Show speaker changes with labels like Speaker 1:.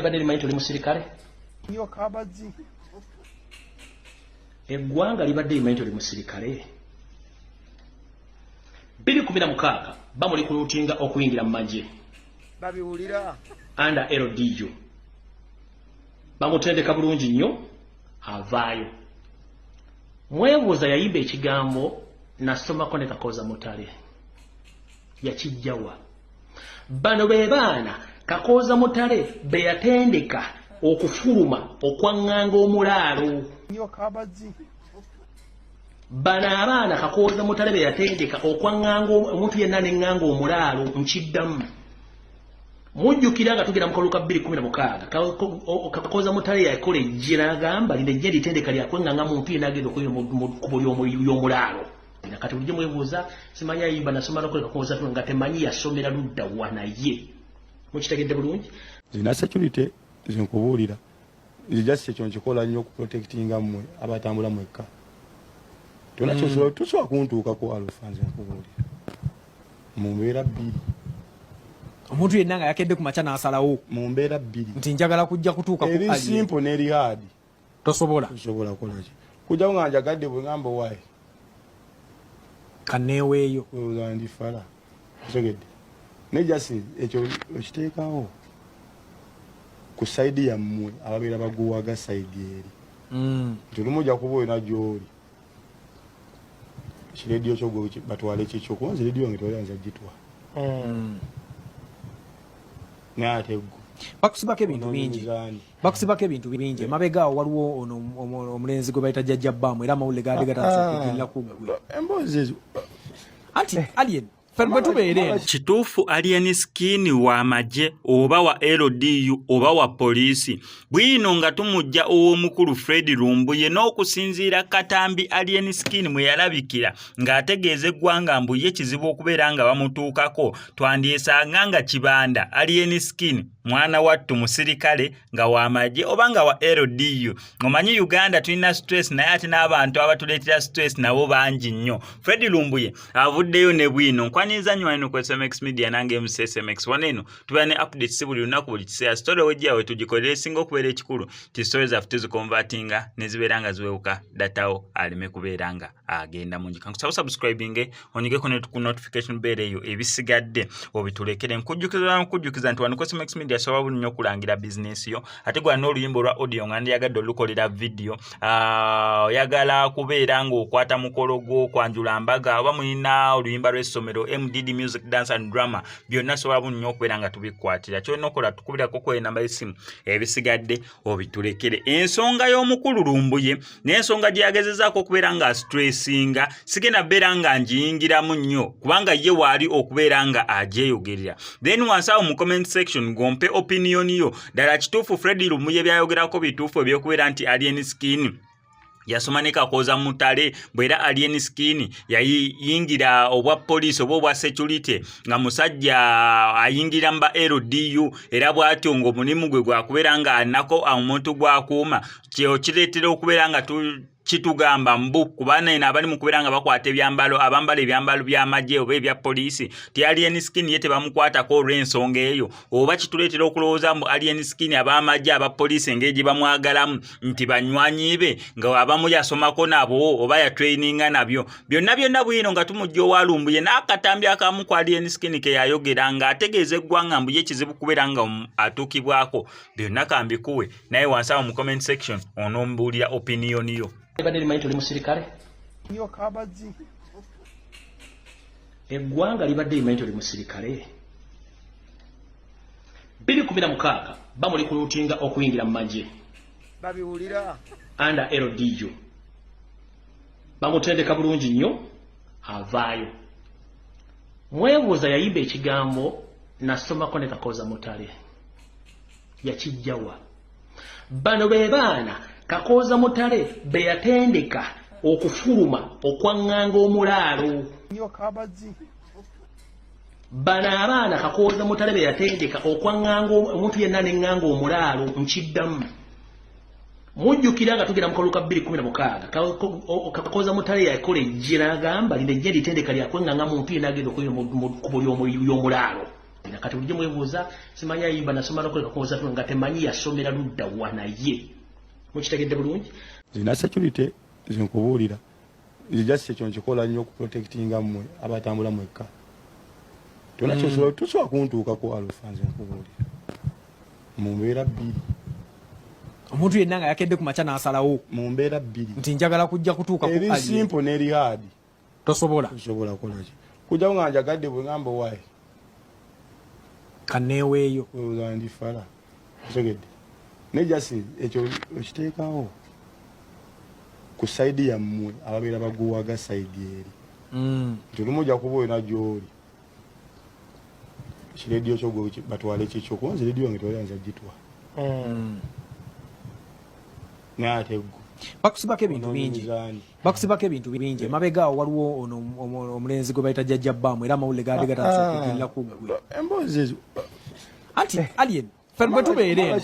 Speaker 1: Libadde limanyi tuli musirikale?
Speaker 2: Yo kabazi.
Speaker 1: Eggwanga libadde limanyi tuli musirikale? 2016 bamuli kulutinga okuyingira mu magye.
Speaker 2: Babiwulira.
Speaker 1: Under LDU. Bamutendeka bulungi nnyo avaayo. Mwebuuza yayimba ekigambo nasomako ne Kakoza Mutale. Yakijjawa. Bano be baana Kakoza Mutale be yatendeka okufuluma okwaŋŋanga omulaalo.
Speaker 2: Yo kabazi.
Speaker 1: Bano abaana Kakoza Mutale be yatendeka okwaŋŋanga omuntu yenna n'eŋŋanga omulaalo nkiddamu. Mujjukira nga tugera mu kalulu ka 2016 Kakoza Mutale yakola ejje n'agamba lino ejje litendeka lyakweŋŋanga muntu yenna agenda okukuba y'omulaalo. Kati bulijjo mwebuuza simanyi ayimba nasoma nokoleka Kakoza nga temanyi yasomera ludda wa naye. Mukitegedde bulungi?
Speaker 3: Zina security zinkubuulira. Just ekyo nkikola nnyo okuprotectinga mmwe abatambula mwekka. Tosobola kuntuukako alufanze nkubuulira. Mu mbeera bbiri.
Speaker 4: Omuntu yenna nga yakedde ku makya n'asalawo.
Speaker 3: Mu mbeera bbiri.
Speaker 4: Nti njagala kujja kutuuka ku
Speaker 3: eri simple n'eri hard.
Speaker 4: Tosobola
Speaker 3: kola ki? Kujja nga njagadde bwe ngamba wayi.
Speaker 4: Kaneeweeyo.
Speaker 3: Ndi fala. Kusogedde. Ne jasi ekyo okiteekawo ku side yammwe ababeera baguwaga side eri. Tulumujja kuba oyina gy'oli. Kiredio kyo gwe batwale kikyo kubanza redio nga twayanza gitwa. N'atego.
Speaker 4: Bakusibako ebintu bingi. Bakusibako ebintu bingi. Mabega waliwo omulenzi gwe bayita Jjajja Bbamu era amawulire gaali gatasukirira kuggwe.
Speaker 3: Emboozi ezo.
Speaker 4: Anti Alien
Speaker 5: Kituufu Alien Skin wa magye oba wa LDU oba wa polisi bwino nga tumujja ow'omukulu Fred Lumbuye n'okusinziira Katambi Alien Skin mwe yalabikira ng'ategeeza eggwanga mbu ye kizibu okubeera nga bamutuukako twandyesanga nga Kibanda Alien Skin mwana wattu musirikale nga wa magye oba nga wa LDU. Omanyi Uganda tulina stress naye ate n'abantu abatuleetera stress nabo bangi nnyo. Fred Lumbuye avuddeyo ne bwino nkwaniza nnyo wano ku SMX Media nange MC SMX waneno tubeera ne updates buli lunaku buli kiseera story wejja we tugikolera esinga okubeera ekikulu ti stories zaffe tuzikonvertinga ne zibeera nga ziwewuka datawo aleme kubeera nga agenda mungi. Kankusaba subscribing onyigeko ne ku notification bell eyo ebisigadde obitulekere nkujjukiza nti wano ku SMX Media asobola buli nnyo okulangira business yo ate gwa n'oluyimba lwa audio nga ndiyagadde olukolera video oyagala kubeera ng'okwata mukolo gwo kwanjula mbaga oba mulina oluyimba lw'essomero MDD Music Dance and Drama byonna sobola buli nnyo okubeera nga tubikwatira kyolina okola tukubirako ku enamba y'essimu ebisigadde obitulekere. Ensonga y'omukulu Lumbuye n'ensonga gye yagezezaako okubeera nga stressinga sigenda beera nga njiyingiramu nnyo kubanga ye waali okubeera nga agyeyogerera then wansawo mu comment section gompe opinion yo ddala kituufu Fred Lumbuye byayogerako bituufu ebyokubeera nti Alien Skin yasoma ne Kakoza Mutale bwera Alien Skin yayingira obwa police obwa security nga musajja ayingira mba LDU era bwatyo ng'omulimu gwe gwakubeera nga anako omuntu gwakuuma kyo kireetera okubeera nga kitugamba mbu kubana ina abali mukubeera nga bakwata ebyambalo abambala ebyambalo by'amagye oba ebya poliisi ti Alien Skin ye tebamukwatako olw'ensonga eyo oba kituleetera okulowooza mbu Alien Skin ab'amagye aba poliisi engeri gye bamwagalamu nti banywanyi be nga abamu yasomako nabo oba yatraininga nabyo byonna bwino nga tumujja owa Lumbuye n'akatambi akamu ku Alien Skin ke yayogera nga ategeeza eggwanga mbu ye kizibu kubeera nga atuukibwako byonna kambikuwe naye wansawo mu comment section onombuulira opinion yo.
Speaker 1: Libadde limanyi tuli musirikale?
Speaker 2: Yo kabazi.
Speaker 1: Eggwanga libadde limanyi tuli musirikale? 2016 bamuli kulutinga okuyingira mu magye.
Speaker 2: Babiwulira.
Speaker 1: Under LDU. Bamutendeka bulungi nnyo avaayo. Mwebuuza yayimba ekigambo nasomako ne Kakoza Mutale. Yakijjawa. Bano be baana Kakoza Mutale be yatendeka okufuluma okwaŋŋanga omulaalo.
Speaker 2: Yo kabazi.
Speaker 1: Bano abaana Kakoza Mutale be yatendeka okwaŋŋanga omuntu yenna n'eŋŋanga omulaalo nkiddamu. Mujjukira nga tugera mu kalulu ka 2016 Kakoza Mutale yakola ejje n'agamba lino ejje litendeka lyakweŋŋanga muntu yenna agenda okukuba y'omulaalo. kati bulijjo mwebuuza simanya yimba nasoma nokoleka kuwoza tuno nga temanyi yasomera ludda wa naye mukitegedde bulungi
Speaker 3: zina security zinkubuulira nze just ekyo nkikola nnyo okuprotectinga mmwe abatambula mwekka tosobola kuntuukako alufa nze nkubuulira mu mbeera bbiri
Speaker 4: omuntu yenna nga yakedde ku makya n'asalawo
Speaker 3: mu mbeera bbiri
Speaker 4: nti njagala kujja kutuuka ku
Speaker 3: eri simple n'eri hard
Speaker 4: tosobola
Speaker 3: kolaki kujja nga njagadde bwe ngamba wayi
Speaker 4: kaneeweeyo
Speaker 3: ndifala osogedde naye jasi ekyo okiteekawo ku sayidi yammwe ababeera baguwaga sayidi eri nti olumu ojja kuba olina gy'oli kirediyo kyo gwe batwale kikyo kuba nze rediyo nga tewalanza gitwa naye ate gwe
Speaker 4: bakusibako ebintu bingi emabega awo waliwo ono omulenzi gwe bayita jjajja bbaamu era amawulire gaali gatasooka kugiriraku
Speaker 3: emboozi ezo
Speaker 4: anti alien ffe bwe tubeera eno